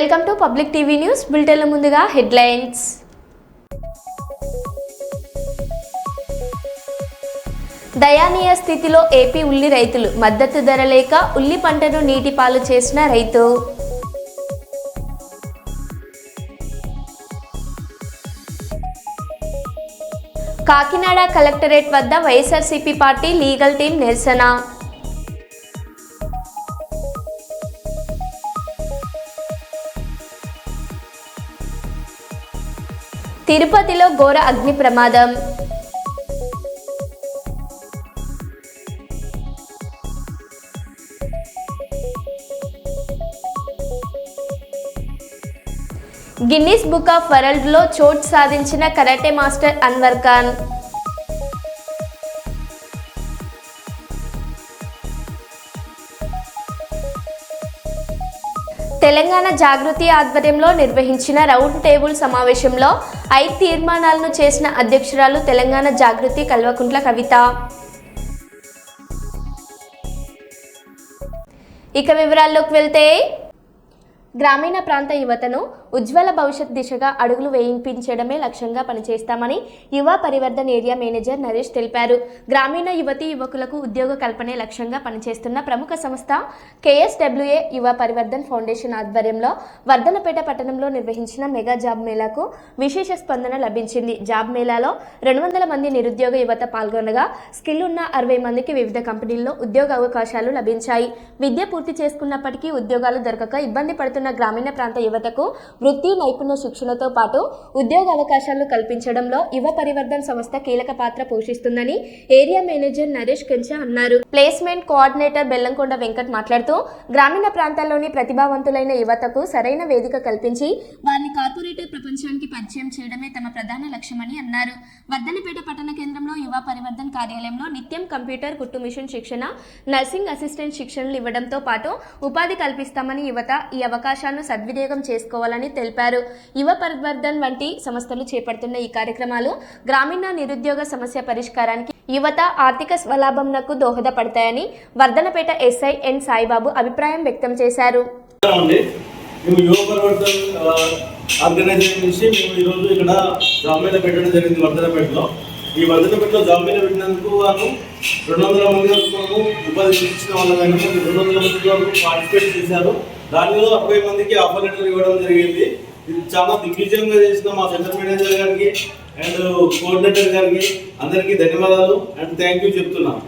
Welcome to public TV news బులెటిన్ల ముందుగా headlines. దయానీయ స్థితిలో ఏపీ ఉల్లి రైతులు, మద్దతు ధర లేక ఉల్లి పంటను నీటి పాలు చేసిన రైతు. కాకినాడ కలెక్టరేట్ వద్ద వైఎస్ఆర్సీపీ పార్టీ లీగల్ టీం నిరసన. తిరుపతిలో ఘోర అగ్ని ప్రమాదం. గిన్నిస్ బుక్ ఆఫ్ వరల్డ్లో చోటు సాధించిన కరాటే మాస్టర్ అన్వర్ ఖాన్. తెలంగాణ జాగృతి ఆధ్వర్యంలో నిర్వహించిన రౌండ్ టేబుల్ సమావేశంలో 5 తీర్మానాలను చేసిన అధ్యక్షురాలు తెలంగాణ జాగృతి కల్వకుంట్ల కవిత. ఇక వివరాల్లోకి వెళ్తే, గ్రామీణ ప్రాంత యువతను ఉజ్వల భవిష్యత్ దిశగా అడుగులు వేయించడమే లక్ష్యంగా పనిచేస్తామని యువ పరివర్ధన్ ఏరియా మేనేజర్ నరేష్ తెలిపారు. గ్రామీణ యువతీ యువకులకు ఉద్యోగ కల్పనే లక్ష్యంగా పనిచేస్తున్న ప్రముఖ సంస్థ KSWA యువ పరివర్ధన్ ఫౌండేషన్ ఆధ్వర్యంలో వర్ధనపేట పట్టణంలో నిర్వహించిన మెగా జాబ్ మేళాకు విశేష స్పందన లభించింది. జాబ్ మేళాలో 200 మంది నిరుద్యోగ యువత పాల్గొనగా స్కిల్ ఉన్న 60 మందికి వివిధ కంపెనీల్లో ఉద్యోగ అవకాశాలు లభించాయి. విద్య పూర్తి చేసుకున్నప్పటికీ ఉద్యోగాలు దొరకక ఇబ్బంది పడుతున్న గ్రామీణ ప్రాంత యువతకు వృత్తి నైపుణ్య శిక్షణతో పాటు ఉద్యోగ అవకాశాలు కల్పించడంలో యువ పరివర్ధన్ సంస్థ కీలక పాత్ర పోషిస్తుందని ఏరియా మేనేజర్ నరేష్ కెంచా అన్నారు. ప్లేస్మెంట్ కోఆర్డినేటర్ బెల్లంకొండ వెంకట్ మాట్లాడుతూ, గ్రామీణ ప్రాంతాల్లోని ప్రతిభావంతులైన యువతకు సరైన వేదిక కల్పించి వారిని కార్పొరేటివ్ ప్రపంచానికి పరిచయం చేయడమే తమ ప్రధాన లక్ష్యమని అన్నారు. వర్ధనపేట పట్టణ కేంద్రంలో యువ పరివర్ధన్ కార్యాలయంలో నిత్యం కంప్యూటర్, కుట్టు మిషన్ శిక్షణ, నర్సింగ్ అసిస్టెంట్ శిక్షణలు ఇవ్వడంతో పాటు ఉపాధి కల్పిస్తామని యువత ఈ అవకాశాలను సద్వినియోగం చేసుకోవాలని తెలిపారు. యువ పరివర్ధన్ వంటి సంస్థలు చేపడుతున్న ఈ కార్యక్రమాలు గ్రామీణ నిరుద్యోగ సమస్య పరిష్కారానికి, యువత ఆర్థిక స్వలాభంకు దోహదపడతాయని వర్ధనపేట ఎస్ఐ ఎన్ సాయిబాబు అభిప్రాయం వ్యక్తం చేశారు. ఈ వర్ధనపేటలో జాబ్ మీద పెట్టినందుకు గాను 200 మంది వరకు ఉపాధి సృష్టించిన వాళ్ళైనా 200 మంది వరకు పార్టిసిపేట్ చేశారు. దానిలో 60 మందికి ఆఫర్ లెటర్ ఇవ్వడం జరిగింది. ఇది చాలా దిగ్విజయంగా చేసిన మా సెంటర్ మేనేజర్ గారికి అండ్ కోఆర్డినేటర్ గారికి అందరికీ ధన్యవాదాలు అండ్ థ్యాంక్ యూ చెప్తున్నాను.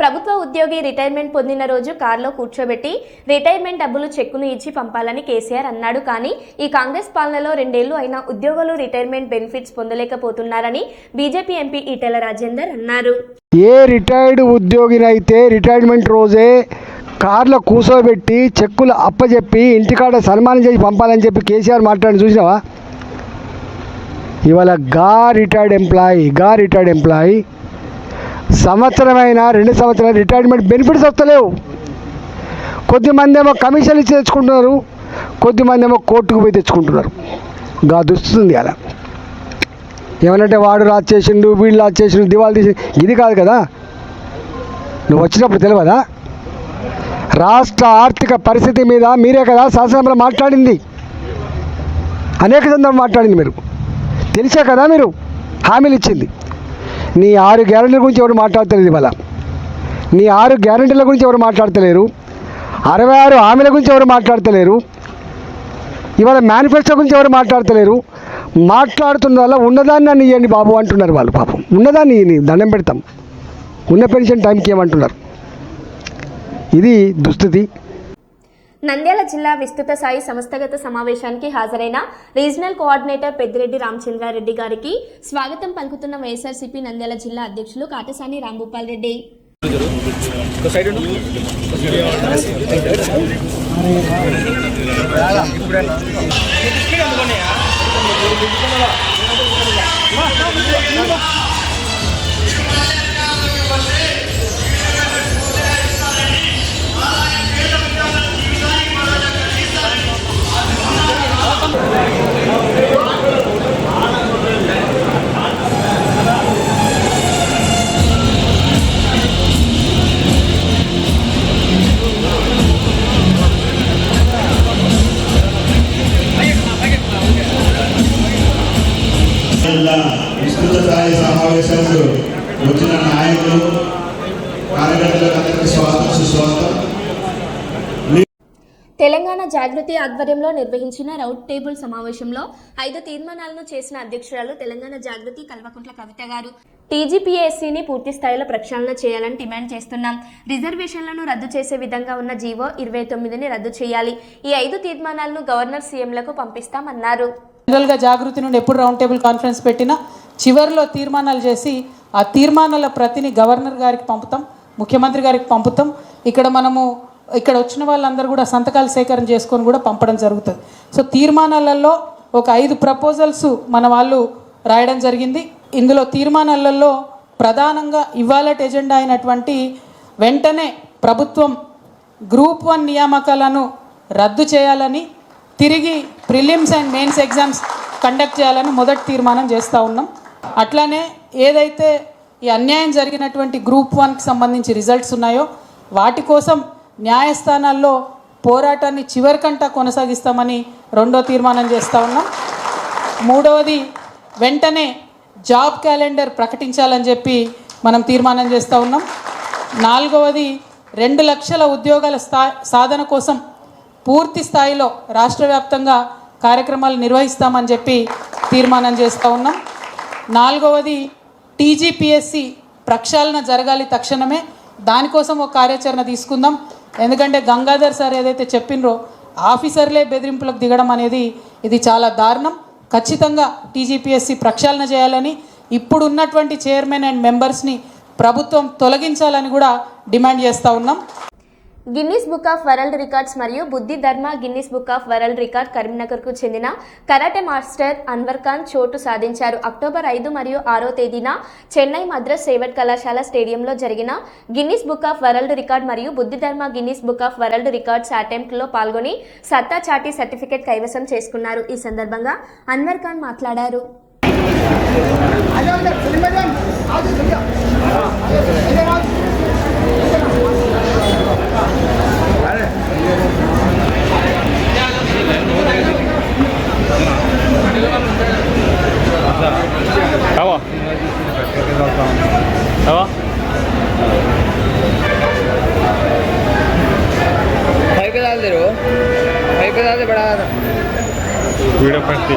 ప్రభుత్వ ఉద్యోగి రిటైర్మెంట్ పొందిన రోజు కారులో కూర్చోబెట్టి రిటైర్మెంట్ డబ్బులు చెక్కును ఇచ్చి పంపాలని కేసీఆర్ అన్నాడు. కానీ ఈ కాంగ్రెస్ పాలనలో 2 ఏళ్లు అయినా ఉద్యోగులు రిటైర్మెంట్ బెనిఫిట్స్ పొందలేకపోతున్నారని బీజేపీ ఎంపీ ఈటెల రాజేందర్ అన్నారు. ఏ రిటైర్డ్ ఉద్యోగినైతే రిటైర్మెంట్ రోజే కార్లో కూర్చోబెట్టి చెక్కులు అప్పచెప్పి ఇంటికాడ సన్మానం చేసి పంపాలని చెప్పి కేసీఆర్ మాట్లాడి చూసినావా? ఇవాళ రిటైర్డ్ ఎంప్లాయీ సంవత్సరమైనా 2 సంవత్సరాలు రిటైర్మెంట్ బెనిఫిట్స్ వస్తలేవు. కొద్దిమంది ఏమో కమిషన్ ఇచ్చి తెచ్చుకుంటున్నారు, కొద్దిమంది ఏమో కోర్టుకు పోయి తెచ్చుకుంటున్నారు. గా దుస్తుంది అలా. ఏమనంటే వాడు రాజు చేసిండు, వీళ్ళు రాజు చేసిండు, దివాళి తీసి, ఇది కాదు కదా. నువ్వు వచ్చినప్పుడు తెలియదా? రాష్ట్ర ఆర్థిక పరిస్థితి మీద మీరే కదా శాసనసభలో మాట్లాడింది, అనేక సందర్భాలు మాట్లాడింది. మీరు తెలిసే కదా మీరు హామీలు ఇచ్చింది. నీ 6 గ్యారెంటీల గురించి ఎవరు మాట్లాడతలేదు. ఇవాళ నీ 6 గ్యారెంటీల గురించి ఎవరు మాట్లాడతలేరు. 66 హామీల గురించి ఎవరు మాట్లాడతలేరు. ఇవాళ మేనిఫెస్టో గురించి ఎవరు మాట్లాడతలేరు. మాట్లాడుతున్న వల్ల ఉన్నదాన్ని నన్ను ఇవ్వండి బాబు అంటున్నారు వాళ్ళు. పాపం ఉన్నదాన్ని దండం పెడతాం, ఉన్న పెన్షన్ టైంకి ఏమంటున్నారు. ఇది దుస్థితి. నంద్యాల జిల్లా విస్తృత స్థాయి సంస్థాగత సమావేశానికి హాజరైన రీజనల్ కోఆర్డినేటర్ పెద్దిరెడ్డి రామచంద్రారెడ్డి గారికి స్వాగతం పలుకుతున్న వైఎస్ఆర్సీపీ నంద్యాల జిల్లా అధ్యక్షులు కాటసాని రాంభూపాల్ రెడ్డి. విస్తృత స్థాయి సమావేశాలకు వచ్చిన నాయకులు కార్యకర్తలకు స్వాగతం సుస్వాగతం. తెలంగాణ జాగృతి ఆధ్వర్యంలో నిర్వహించిన రౌండ్ టేబుల్ సమావేశంలో 5 తీర్మానాలను చేసిన అధ్యక్షురాలు తెలంగాణ జాగృతి కల్వకుంట్ల కవిత గారు. టీజీపీఎస్సీని పూర్తి స్థాయిలో ప్రక్షాళన చేయాలని డిమాండ్ చేస్తున్నాం. రిజర్వేషన్లను రద్దు చేసే విధంగా ఉన్న జీవో 29ని రద్దు చేయాలి. ఈ 5 తీర్మానాలను గవర్నర్ సీఎంలకు పంపిస్తామన్నారు. జనరల్గా జాగృతి నుండి ఎప్పుడు రౌండ్ టేబుల్ కాన్ఫరెన్స్ పెట్టినా చివరిలో తీర్మానాలు చేసి ఆ తీర్మానాల ప్రతిని గవర్నర్ గారికి పంపుతాం, ముఖ్యమంత్రి గారికి పంపుతాం. ఇక్కడ వచ్చిన వాళ్ళందరూ కూడా సంతకాలు సేకరణ చేసుకొని కూడా పంపడం జరుగుతుంది. సో తీర్మానాలలో ఒక 5 ప్రపోజల్స్ మన వాళ్ళు రాయడం జరిగింది. ఇందులో తీర్మానాలలో ప్రధానంగా ఇవాళటి ఎజెండా అయినటువంటి వెంటనే ప్రభుత్వం గ్రూప్ 1 నియామకాలను రద్దు చేయాలని, తిరిగి prelims and mains exams conduct చేయాలని మొదటి తీర్మానం చేస్తూ ఉన్నాం. అట్లానే ఏదైతే ఈ అన్యాయం జరిగినటువంటి గ్రూప్ 1కి సంబంధించి రిజల్ట్స్ ఉన్నాయో వాటి కోసం న్యాయస్థానాల్లో పోరాటాన్ని చివరికంటా కొనసాగిస్తామని రెండో తీర్మానం చేస్తూ ఉన్నాం. మూడవది వెంటనే జాబ్ క్యాలెండర్ ప్రకటించాలని చెప్పి మనం తీర్మానం చేస్తూ ఉన్నాం. నాలుగవది 2 లక్షల ఉద్యోగాల సాధన కోసం పూర్తి స్థాయిలో రాష్ట్ర వ్యాప్తంగా కార్యక్రమాలు నిర్వహిస్తామని చెప్పి తీర్మానం చేస్తూ ఉన్నాం. నాలుగవది టీజీపీఎస్సీ ప్రక్షాళన జరగాలి తక్షణమే, దానికోసం ఒక కార్యాచరణ తీసుకుందాం. ఎందుకంటే గంగాధర్ సార్ ఏదైతే చెప్పినరో ఆఫీసర్లే బెదిరింపులకు దిగడం అనేది ఇది చాలా దారుణం. ఖచ్చితంగా టీజీపీఎస్సీ ప్రక్షాళన చేయాలని, ఇప్పుడు ఉన్నటువంటి చైర్మన్ అండ్ మెంబర్స్ని ప్రభుత్వం తొలగించాలని కూడా డిమాండ్ చేస్తూ ఉన్నాం. Guinness book of world records మరియు బుద్ధి ధర్మ Guinness book of world record కరీంనగర్కు చెందిన కరాటే మాస్టర్ అన్వర్ ఖాన్ చోటు సాధించారు. అక్టోబర్ 5 మరియు 6వ తేదీన చెన్నై మద్రాస్ సేవట్ కళాశాల స్టేడియంలో జరిగిన Guinness book of world record మరియు బుద్ధి ధర్మ Guinness book of world records అటెంప్ట్లో పాల్గొని సత్తా చాటి సర్టిఫికేట్ కైవసం చేసుకున్నారు. ఈ సందర్భంగా అన్వర్ ఖాన్ మాట్లాడారు. भाई पे डाल दे रो, भाई पे डाल दे बड़ा वीडियो करती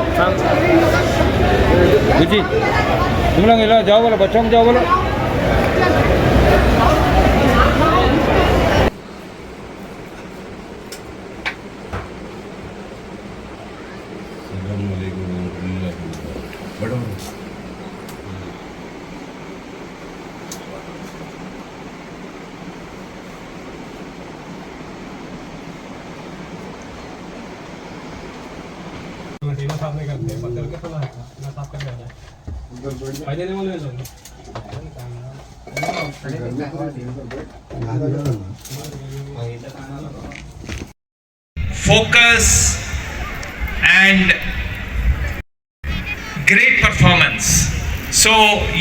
जी। तुम लोग जाओ बोलो, बच्चों को जाओ बोलो। Focus and great performance. So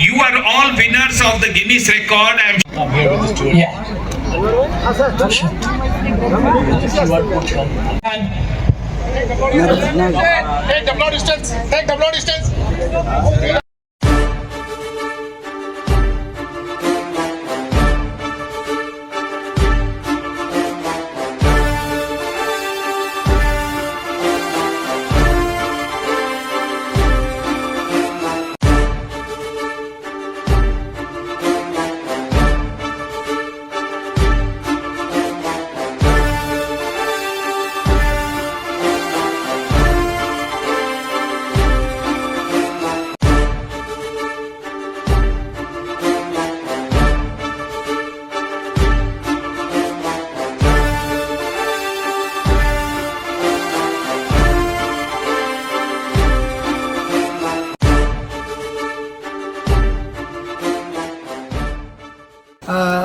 you are all winners of the Guinness record. Take the blow distance. Take the blow distance.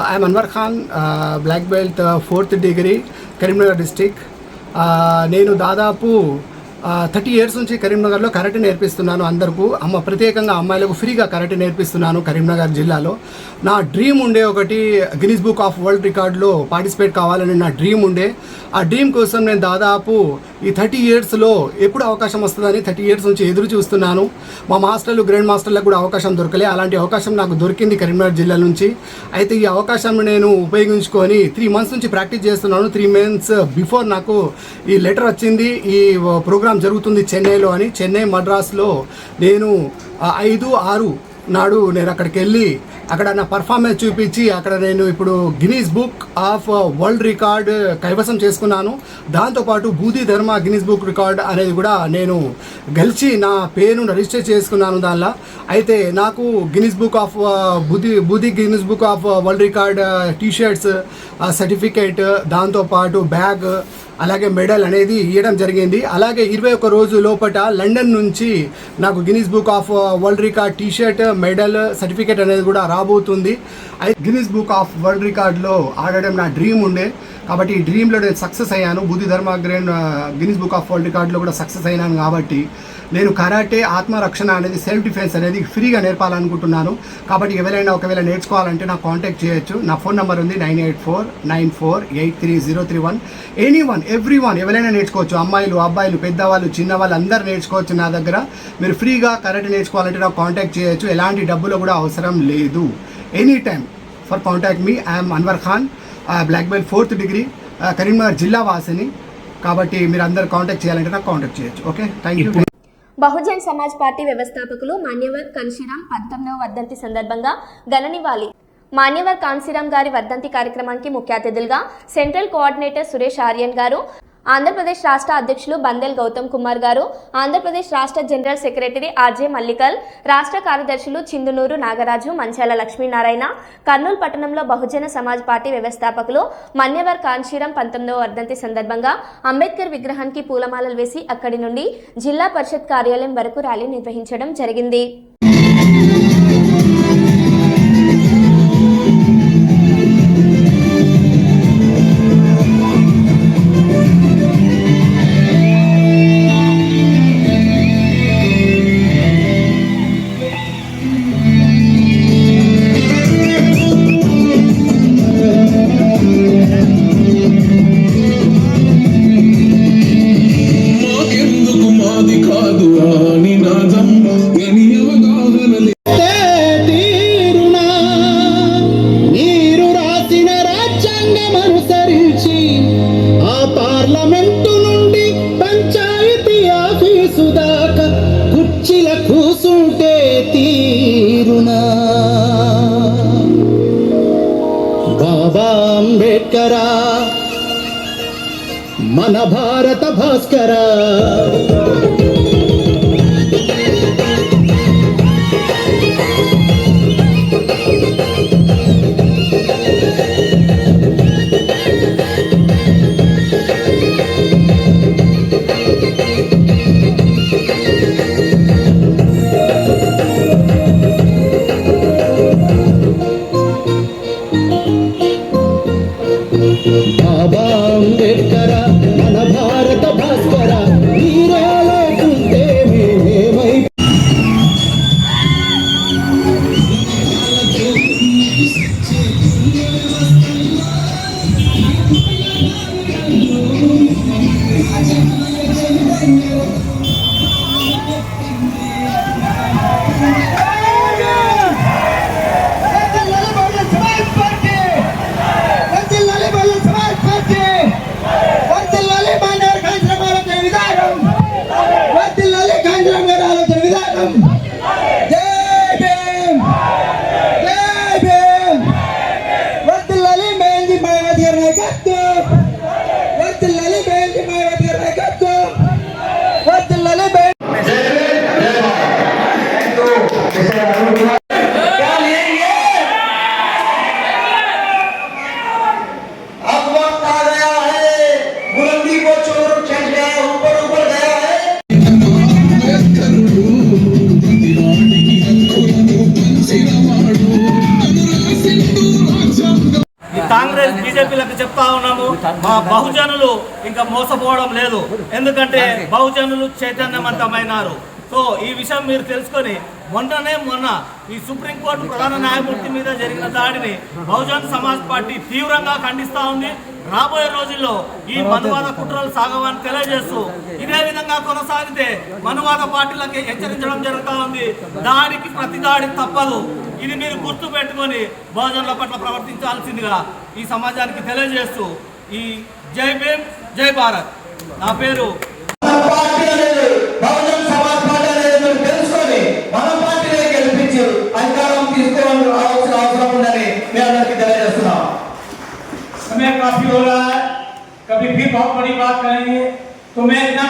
I am Anwar Khan, black belt 4th degree, Karimnagar district. నేను దాదాపు 30 years నుంచి కరీంనగర్లో karate నేర్పిస్తున్నాను. అందరికీ ప్రత్యేకంగా అమ్మాయిలకు ఫ్రీగా karate నేర్పిస్తున్నాను Karimnagar జిల్లాలో. నా డ్రీమ్ ఉండే ఒకటి గిన్నిస్ బుక్ ఆఫ్ వరల్డ్ రికార్డ్లో పార్టిసిపేట్ కావాలని నా డ్రీమ్ ఉండే. ఆ డ్రీమ్ కోసం నేను దాదాపు ఈ 30 ఇయర్స్లో ఎప్పుడు అవకాశం వస్తుందని 30 ఇయర్స్ నుంచి ఎదురు చూస్తున్నాను. మా మాస్టర్లు గ్రాండ్ మాస్టర్లకు కూడా అవకాశం దొరకలే. అలాంటి అవకాశం నాకు దొరికింది కరీంనగర్ జిల్లా నుంచి. అయితే ఈ అవకాశం నేను ఉపయోగించుకొని 3 మంత్స్ నుంచి ప్రాక్టీస్ చేస్తున్నాను. 3 మంత్స్ బిఫోర్ నాకు ఈ లెటర్ వచ్చింది, ఈ ప్రోగ్రామ్ జరుగుతుంది చెన్నైలో అని. చెన్నై మద్రాస్లో నేను 5-6 నాడు నేను అక్కడికి వెళ్ళి అక్కడ నా పర్ఫార్మెన్స్ చూపించి అక్కడ నేను ఇప్పుడు Guinness book of world record కైవసం చేసుకున్నాను. దాంతోపాటు బూది ధర్మ గిన్నీస్ బుక్ రికార్డ్ అనేది కూడా నేను గెలిచి నా పేరును రిజిస్టర్ చేసుకున్నాను దానిలో. అయితే నాకు గిన్నీస్ బుక్ ఆఫ్ బూది Guinness book of world record T-shirts, certificate, దాంతోపాటు బ్యాగ్, అలాగే మెడల్ అనేది ఇవ్వడం జరిగింది. అలాగే 21 రోజు లోపల లండన్ నుంచి నాకు Guinness book of world record T shirt, medal, certificate అనేది కూడా రాబోతుంది. గిన్నీస్ బుక్ ఆఫ్ వరల్డ్ రికార్డ్లో ఆడడం నా డ్రీమ్ ఉండే, కాబట్టి ఈ డ్రీమ్లో నేను సక్సెస్ అయ్యాను. బుద్ధి ధర్మ గిన్నీస్ బుక్ ఆఫ్ వరల్డ్ రికార్డులో కూడా సక్సెస్ అయినాను. కాబట్టి నేను కరాటే, ఆత్మరక్షణ అనేది, సెల్ఫ్ డిఫెన్స్ అనేది ఫ్రీగా నేర్పాలనుకుంటున్నాను. కాబట్టి ఎవరైనా ఒకవేళ నేర్చుకోవాలంటే నాకు కాంటాక్ట్ చేయొచ్చు. నా ఫోన్ నెంబర్ ఉంది 9849483031. ఎవ్రీవన్ ఎవరైనా నేర్చుకోవచ్చు. అమ్మాయిలు, అబ్బాయిలు, పెద్దవాళ్ళు, చిన్నవాళ్ళు అందరూ నేర్చుకోవచ్చు నా దగ్గర. మీరు ఫ్రీగా కరాటే నేర్చుకోవాలంటే నాకు కాంటాక్ట్ చేయొచ్చు. ఎలాంటి డబ్బులు కూడా అవసరం లేదు. Any time for contact me. I'm Anwar Khan, black belt 4th degree, Karimnagar జిల్లా వాసిని. కాబట్టి మీరు అందరు కాంటాక్ట్ చేయాలంటే నాకు కాంటాక్ట్ చేయొచ్చు. Okay, thank you. Bahujan Samaj party వ్యవస్థాపకులు మాన్యవర్ కాన్షీరామ్ 19వ వర్ధంతి సందర్భంగా ఘన నివాళి. మాన్యవర్ కాన్షీరామ్ గారి వర్ధంతి కార్యక్రమానికి ముఖ్య అతిథులుగా సెంట్రల్ కోఆర్డినేటర్ సురేష్ ఆర్యన్ గారు, ఆంధ్రప్రదేశ్ రాష్ట్ర అధ్యక్షులు బందెల్ గౌతమ్ కుమార్ గారు, ఆంధ్రప్రదేశ్ రాష్ట్ర జనరల్ సెక్రటరీ ఆర్జే మల్లికల్, రాష్ట్ర కార్యదర్శులు చిందునూరు నాగరాజు, మంచాల లక్ష్మీనారాయణ, కర్నూలు పట్టణంలో బహుజన సమాజ్ పార్టీ వ్యవస్థాపకులు మాన్యవర్ కాన్షీరామ్ 19వ వర్ధంతి సందర్భంగా అంబేద్కర్ విగ్రహానికి పూలమాలలు వేసి అక్కడి నుండి జిల్లా పరిషత్ కార్యాలయం వరకు ర్యాలీ నిర్వహించడం జరిగింది. బాబా అంబేడ్కరా మన భారత భాస్కరా. బాబా అంబేడ్కరా మన భారత భాస్కరా, నీరే లేకుంటే మేమేమై. కాంగ్రెస్ బీజేపీలకు చెప్తా ఉన్నాము, మా బహుజనులు ఇంకా మోసపోవడం లేదు. ఎందుకంటే బహుజనులు చైతన్యవంతమైనారు. సో ఈ విషయం మీరు తెలుసుకొని మొన్న ఈ సుప్రీంకోర్టు ప్రధాన న్యాయమూర్తి మీద జరిగిన దాడిని బహుజన్ సమాజ్ పార్టీ తీవ్రంగా ఖండిస్తూ ఉంది. రాబోయే రోజుల్లో ఈ మనువాద కుట్రలు సాగవని తెలియజేస్తూ ఇదే విధంగా కొనసాగితే మనువాద పార్టీలకి హెచ్చరించడం జరుగుతూ ఉంది. దాడికి ప్రతి దాడి తప్పదు. ఇది మీరు గుర్తు పెట్టుకొని బహుజనుల పట్ల ప్రవర్తించాల్సిందిగా ఈ సమాజానికి తెలియజేస్తూ ఈ జై భీమ్ జై భారత్. నా పేరు బహుజన్ సమాజ్ పార్టీ అనేది మీరు తెలుసుకొని మన పార్టీని గెలిపించి అధికారం తీసుకోవాల్సిన అవసరం ఉందని మీ అందరికీ తెలియజేస్తున్నాం. समय काफी हो रहा है, कभी भी बहुत बड़ी बात करेंगे. तो मैं इतना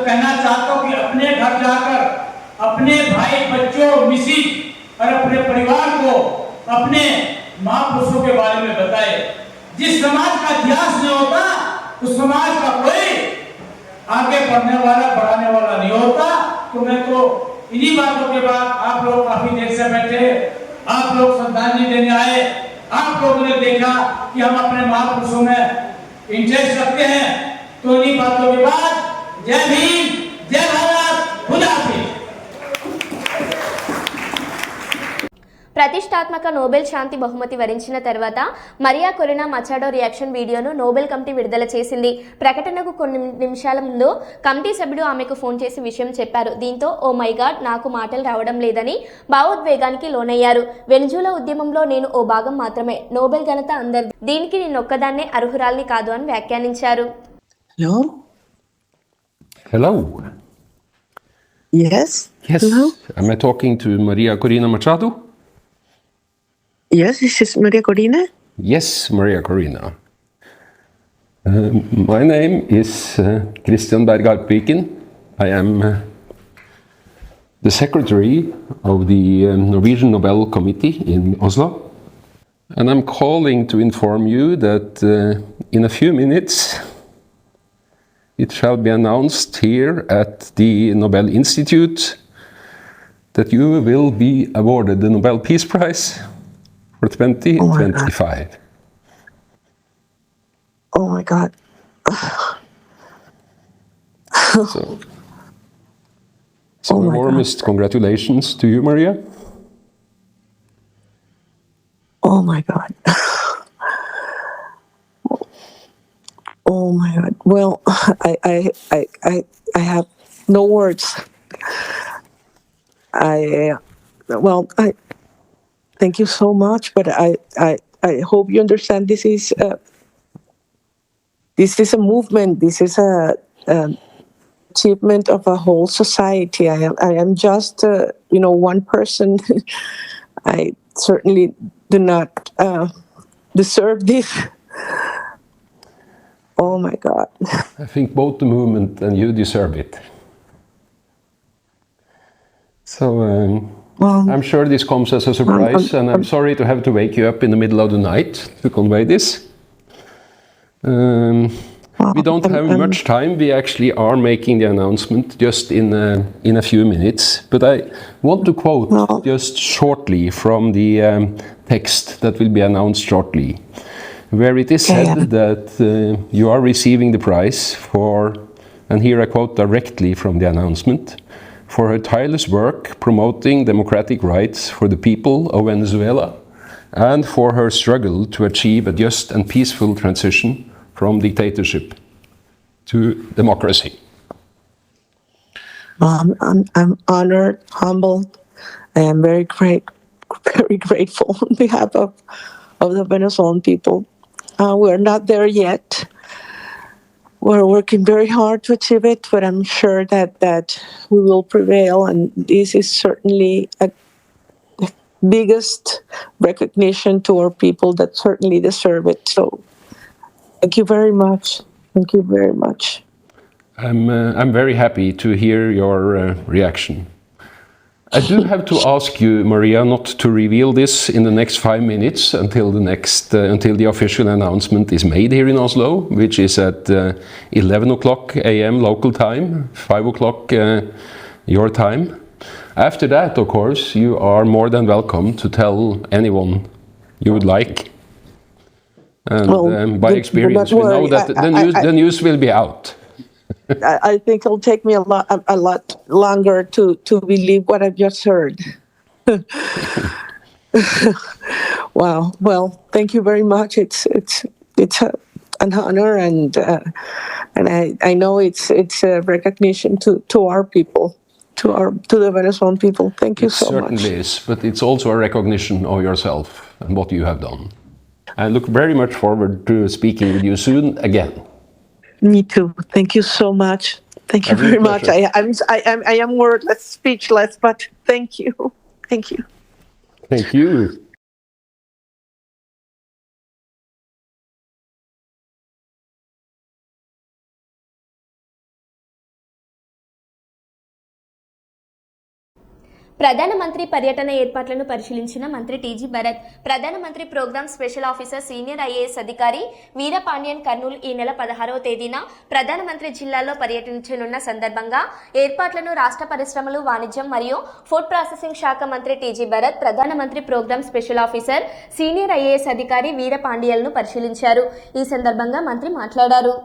कहना चाहता हूँ कि अपने घर जाकर अपने भाई बच्चों मिसी और अपने परिवार को अपने महापुरुषों के बारे में बताए. जिस समाज का इतिहास नहीं होता उस समाज का कोई आगे बढ़ने वाला बढ़ाने वाला नहीं होता. तो मैं तो इन्हीं बातों के बाद आप लोग काफी देर से बैठे, आप लोग श्रद्धांजलि देने आए, आप लोगों ने देखा कि हम अपने महापुरुषों में इंटरेस्ट रखते हैं. तो इन्हीं बातों के बाद जय भीम जय भारत खुदा हाफिज. ప్రతిష్టాత్మక నోబెల్ శాంతి బహుమతి వరించిన తర్వాత మరియా కొరినా మచాడో రియాక్షన్ వీడియోను నోబెల్ కమిటీ విడుదల చేసింది. ప్రకటనకు కొన్ని నిమిషాల ముందు కమిటీ సభ్యుడు ఆమెకు ఫోన్ చేసి విషయం చెప్పారు. దీంతో ఓ మై గాడ్, నాకు మాటలు రావడం లేదని భావోద్వేగానికి లోనయ్యారు. వెనిజులా ఉద్యమంలో నేను ఓ భాగం మాత్రమే. నోబెల్ ఘనత అందరిది, దీనికి నేనొక్కదాన్నే అర్హురాల్ని కాదు అని వ్యాఖ్యానించారు. Hello. Yes. Hello. Am I talking to Maria Corina Machado? Yes, this is Maria Corina. Yes, Maria Corina. My name is Christian Berghardt Piken. I am the secretary of the Norwegian Nobel Committee in Oslo. And I'm calling to inform you that in a few minutes it shall be announced here at the Nobel Institute that you will be awarded the Nobel Peace Prize for 2025. Oh my God. So warmest congratulations to you, Maria. Oh my God. Oh my God. Well, I have no words. Thank you so much, but I hope you understand this is a movement. This is a achievement of a whole society. I am just one person. I certainly do not deserve this. Oh my God. I think both the movement and you deserve it. So I'm sure this comes as a surprise, and I'm sorry to have to wake you up in the middle of the night to convey this. We don't have much time. We actually are making the announcement just in a few minutes. But I want to quote just shortly from the text that will be announced shortly, where it is said that you are receiving the prize for, and here I quote directly from the announcement, for her tireless work promoting democratic rights for the people of Venezuela and for her struggle to achieve a just and peaceful transition from dictatorship to democracy. I'm honored, humbled. I am very grateful on behalf of the Venezuelan people. We're not there yet. We're working very hard to achieve it, but I'm sure that we will prevail, and this is certainly a biggest recognition to our people that certainly deserve it. So thank you very much. Thank you very much. I'm very happy to hear your reaction. I do have to ask you, Maria, not to reveal this in the next 5 minutes until the official announcement is made here in Oslo, which is at 11 o'clock a.m. local time, 5 o'clock your time. After that, of course, you are more than welcome to tell anyone you would like. And by experience, we know that the news will be out. I think it'll take me a lot longer to believe what I've just heard. Wow. Well, thank you very much. It's an honor, and I know it's a recognition to our people, to the Venezuelan people. Thank you It so much. certainly is, but it's also a recognition of yourself and what you have done. I look very much forward to speaking with you soon again. Me too. Thank you so much. Thank you very much. I am wordless, speechless, but thank you. Thank you. Thank you. ప్రధానమంత్రి పర్యటన ఏర్పాట్లను పరిశీలించిన మంత్రి టీజీ భరత్. ప్రధానమంత్రి program special officer senior IAS అధికారి వీరపాండ్యన్ కర్నూలు ఈ నెల 16వ తేదీన ప్రధానమంత్రి జిల్లాలో పర్యటించనున్న సందర్భంగా ఏర్పాట్లను రాష్ట్ర పరిశ్రమలు, వాణిజ్యం మరియు ఫుడ్ ప్రాసెసింగ్ శాఖ మంత్రి టీజీ భరత్ ప్రధానమంత్రి program special officer senior IAS అధికారి వీరపాండ్యన్ను పరిశీలించారు. ఈ సందర్భంగా మంత్రి మాట్లాడారు.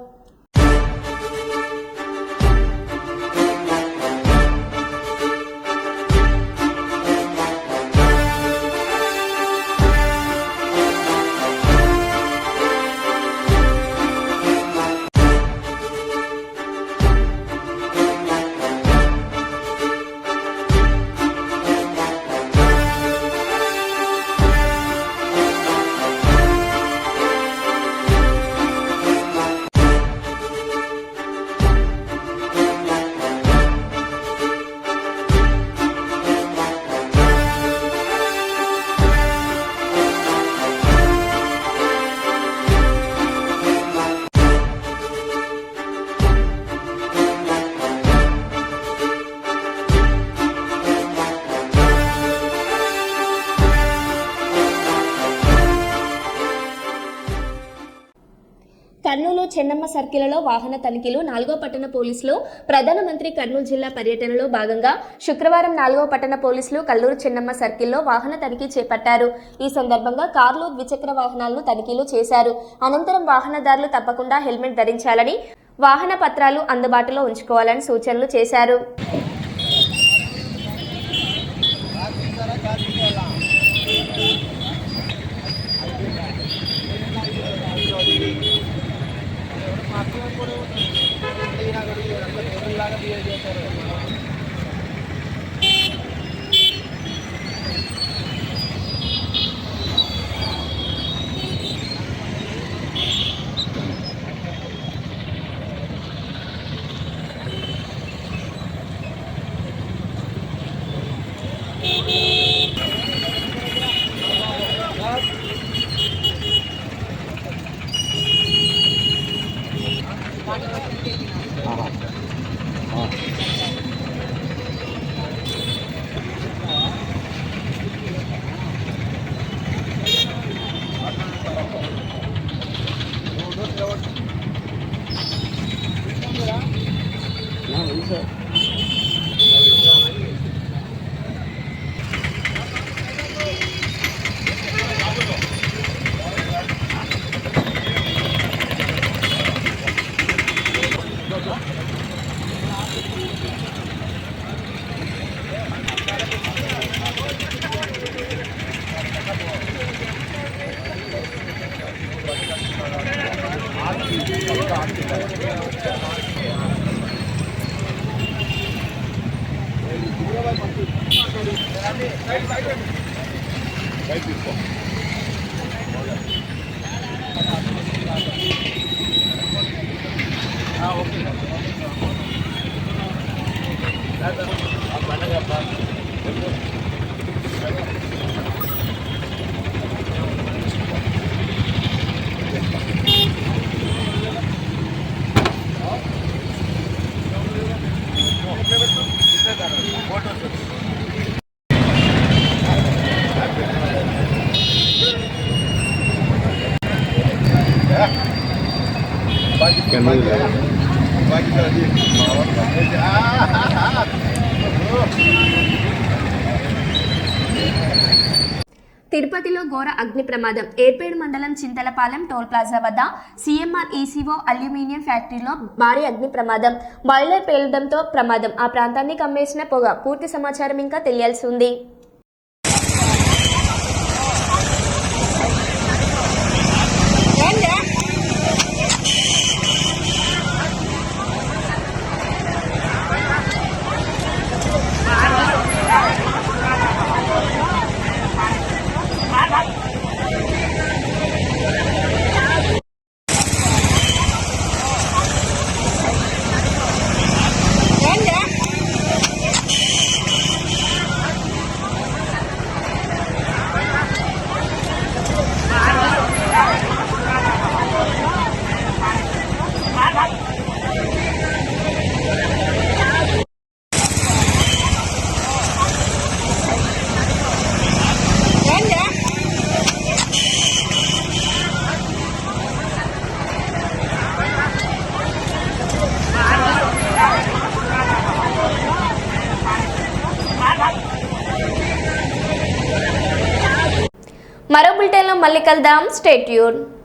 కర్నూలు చెన్నమ్మ సర్కిల్లో వాహన తనిఖీలు. 4వ పట్టణ పోలీసులు ప్రధానమంత్రి కర్నూలు జిల్లా పర్యటనలో భాగంగా శుక్రవారం 4వ పట్టణ పోలీసులు కల్లూరు చెన్నమ్మ సర్కిల్లో వాహన తనిఖీ చేపట్టారు. ఈ సందర్భంగా కార్లు, ద్విచక్ర వాహనాలను తనిఖీలు చేశారు. అనంతరం వాహనదారులు తప్పకుండా హెల్మెట్ ధరించాలని, వాహన పత్రాలు అందుబాటులో ఉంచుకోవాలని సూచనలు చేశారు. తిరుపతిలో ఘోర అగ్ని ప్రమాదం. ఏర్పేడు మండలం చింతలపాలెం టోల్ ప్లాజా వద్ద సిఎంఆర్ ఈసీఓ అల్యూమినియం ఫ్యాక్టరీలో భారీ అగ్ని ప్రమాదం. బాయిలర్ పేలడంతో ప్రమాదం. ఆ ప్రాంతాన్ని కమ్మేసిన పొగ. పూర్తి సమాచారం ఇంకా తెలియాల్సి ఉంది. మరో బులెటిన్లో మళ్ళీ కలుద్దాం. Stay tune.